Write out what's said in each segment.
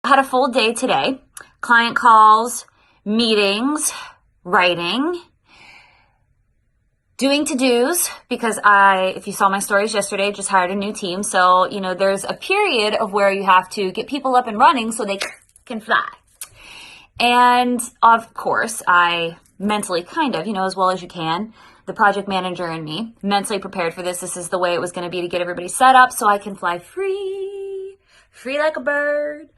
had a full day today. Client calls, meetings, writing, doing to-dos, because if you saw my stories yesterday, just hired a new team. So, there's a period of where you have to get people up and running so they can fly. And of course, I mentally as well as you can, the project manager and me, mentally prepared for this. This is the way it was going to be to get everybody set up so I can fly free like a bird.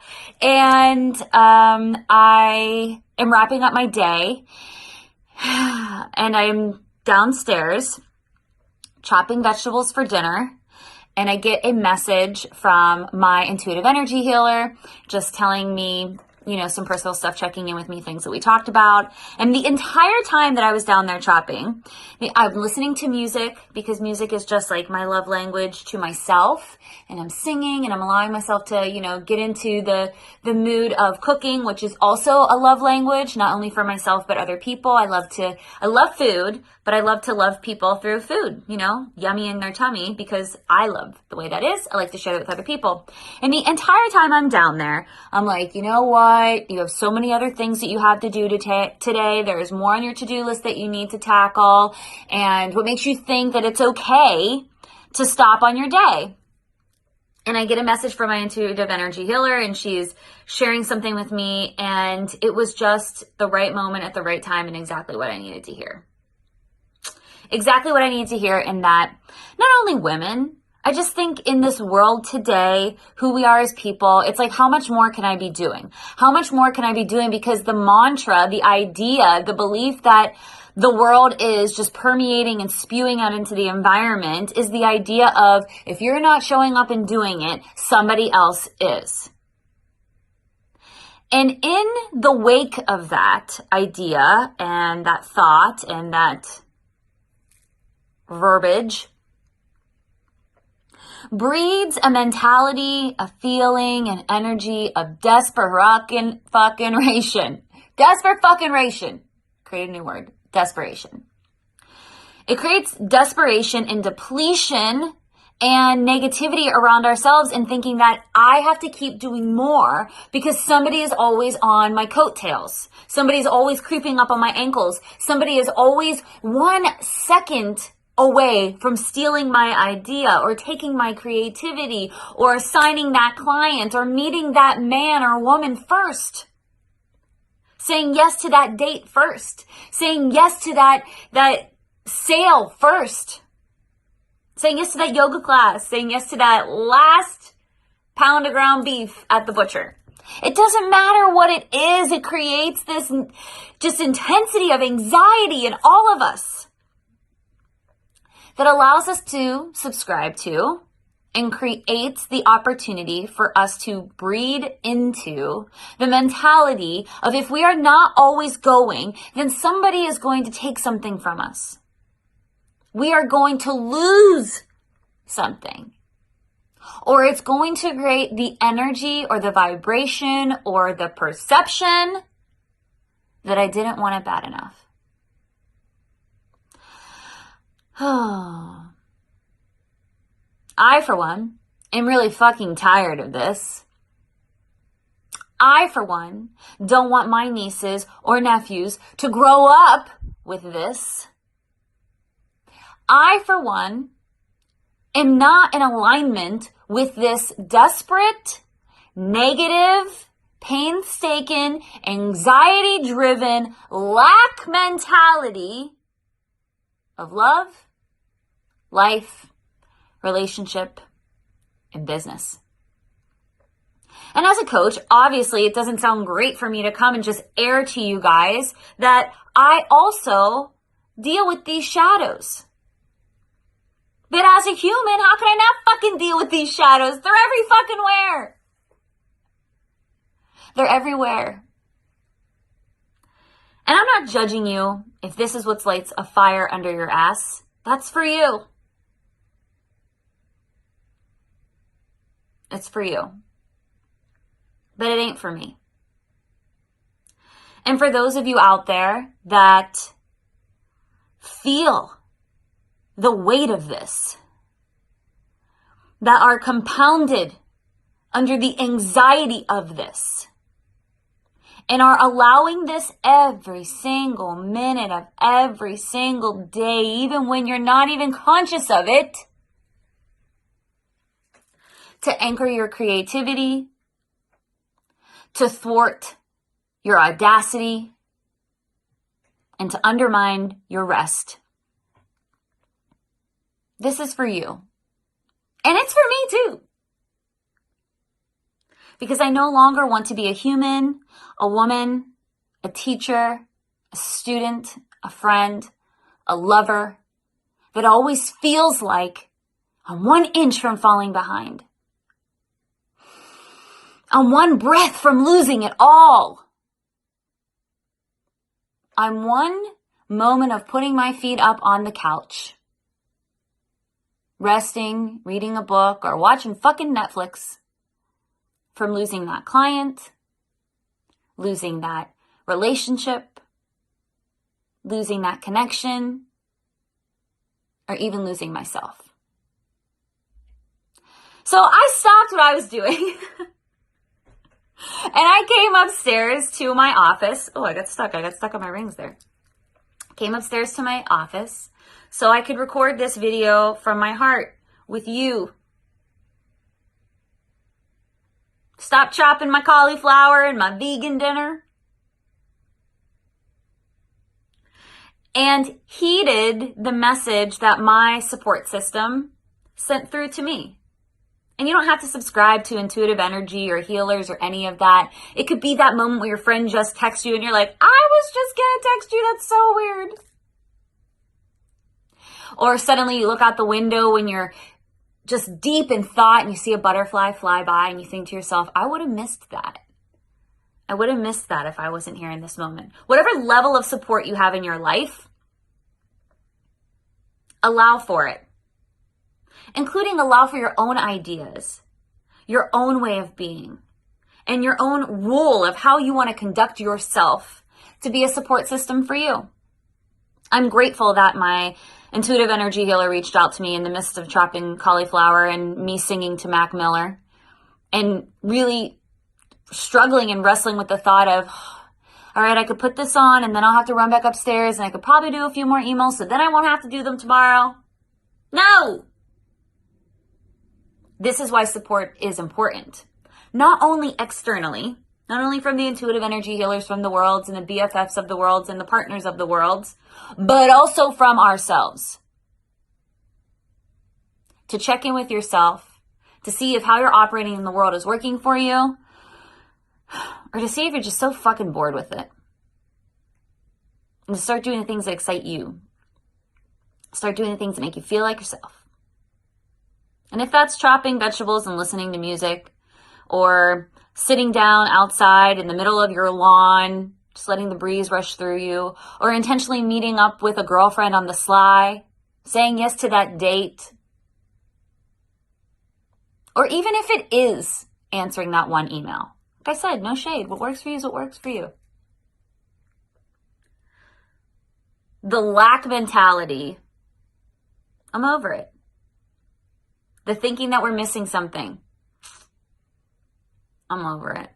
And I am wrapping up my day, and I'm downstairs chopping vegetables for dinner, and I get a message from my intuitive energy healer just telling me, some personal stuff, checking in with me, things that we talked about. And the entire time that I was down there chopping, I'm listening to music, because music is just like my love language to myself. And I'm singing, and I'm allowing myself to, get into the mood of cooking, which is also a love language, not only for myself, but other people. I love food, but I love to love people through food, yummy in their tummy, because I love the way that is. I like to share it with other people. And the entire time I'm down there, I'm like, you know what? You have so many other things that you have to do today. There's more on your to-do list that you need to tackle. And what makes you think that it's okay to stop on your day? And I get a message from my intuitive energy healer, and she's sharing something with me. And it was just the right moment at the right time, and exactly what I needed to hear. Exactly what I needed to hear, in that not only women, I just think in this world today, who we are as people, it's like, how much more can I be doing? How much more can I be doing? Because the mantra, the idea, the belief that the world is just permeating and spewing out into the environment is the idea of, if you're not showing up and doing it, somebody else is. And in the wake of that idea and that thought and that verbiage, breeds a mentality, a feeling, an energy of desperation. Desperation. Create a new word. Desperation. It creates desperation and depletion and negativity around ourselves, and thinking that I have to keep doing more because somebody is always on my coattails. Somebody is always creeping up on my ankles. Somebody is always 1 second away from stealing my idea, or taking my creativity, or assigning that client, or meeting that man or woman first. Saying yes to that date first. Saying yes to that sale first. Saying yes to that yoga class. Saying yes to that last pound of ground beef at the butcher. It doesn't matter what it is. It creates this just intensity of anxiety in all of us, that allows us to subscribe to and creates the opportunity for us to breed into the mentality of, if we are not always going, then somebody is going to take something from us. We are going to lose something. Or it's going to create the energy or the vibration or the perception that I didn't want it bad enough. I, for one, am really fucking tired of this. I, for one, don't want my nieces or nephews to grow up with this. I, for one, am not in alignment with this desperate, negative, painstaking, anxiety-driven lack mentality of love, life, relationship, and business. And as a coach, obviously it doesn't sound great for me to come and just air to you guys that I also deal with these shadows. But as a human, how can I not fucking deal with these shadows? They're every fucking where. They're everywhere. And I'm not judging you if this is what lights a fire under your ass. That's for you. It's for you. But it ain't for me. And for those of you out there that feel the weight of this, that are compounded under the anxiety of this and are allowing this every single minute of every single day, even when you're not even conscious of it, to anchor your creativity, to thwart your audacity, and to undermine your rest. This is for you. And it's for me too. Because I no longer want to be a human, a woman, a teacher, a student, a friend, a lover that always feels like I'm 1 inch from falling behind. I'm 1 breath from losing it all. I'm 1 moment of putting my feet up on the couch, resting, reading a book, or watching fucking Netflix from losing that client, losing that relationship, losing that connection, or even losing myself. So I stopped what I was doing and I came upstairs to my office. Oh, I got stuck on my rings there. Came upstairs to my office so I could record this video from my heart with you. Stop chopping my cauliflower and my vegan dinner. And heeded the message that my support system sent through to me. And you don't have to subscribe to intuitive energy or healers or any of that. It could be that moment where your friend just texts you and you're like, I was just gonna text you, that's so weird. Or suddenly you look out the window when you're just deep in thought and you see a butterfly fly by and you think to yourself, I would have missed that. I would have missed that if I wasn't here in this moment. Whatever level of support you have in your life, allow for it. Including allow for your own ideas, your own way of being, and your own rule of how you want to conduct yourself to be a support system for you. I'm grateful that my intuitive energy healer reached out to me in the midst of chopping cauliflower and me singing to Mac Miller and really struggling and wrestling with the thought of, all right, I could put this on and then I'll have to run back upstairs and I could probably do a few more emails so then I won't have to do them tomorrow. No! This is why support is important. Not only externally, not only from the intuitive energy healers from the worlds and the BFFs of the worlds and the partners of the worlds, but also from ourselves. To check in with yourself, to see if how you're operating in the world is working for you, or to see if you're just so fucking bored with it. And to start doing the things that excite you. Start doing the things that make you feel like yourself. And if that's chopping vegetables and listening to music, or sitting down outside in the middle of your lawn, just letting the breeze rush through you, or intentionally meeting up with a girlfriend on the sly, saying yes to that date, or even if it is answering that 1 email. Like I said, no shade. What works for you is what works for you. The lack mentality, I'm over it. The thinking that we're missing something, I'm over it.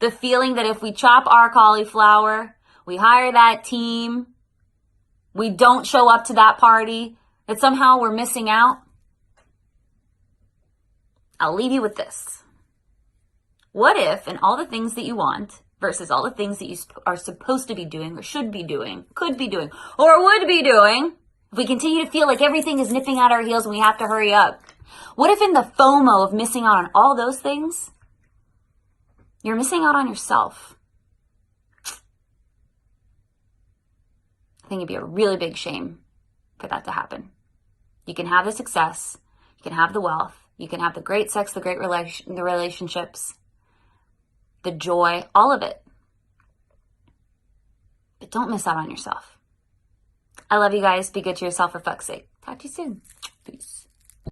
The feeling that if we chop our cauliflower, we hire that team, we don't show up to that party, that somehow we're missing out. I'll leave you with this. What if, in all the things that you want versus all the things that you are supposed to be doing or should be doing, could be doing, or would be doing, if we continue to feel like everything is nipping at our heels and we have to hurry up, what if in the FOMO of missing out on all those things, you're missing out on yourself? I think it'd be a really big shame for that to happen. You can have the success, you can have the wealth, you can have the great sex, the great the relationships, the joy, all of it. But don't miss out on yourself. I love you guys. Be good to yourself for fuck's sake. Talk to you soon. Peace.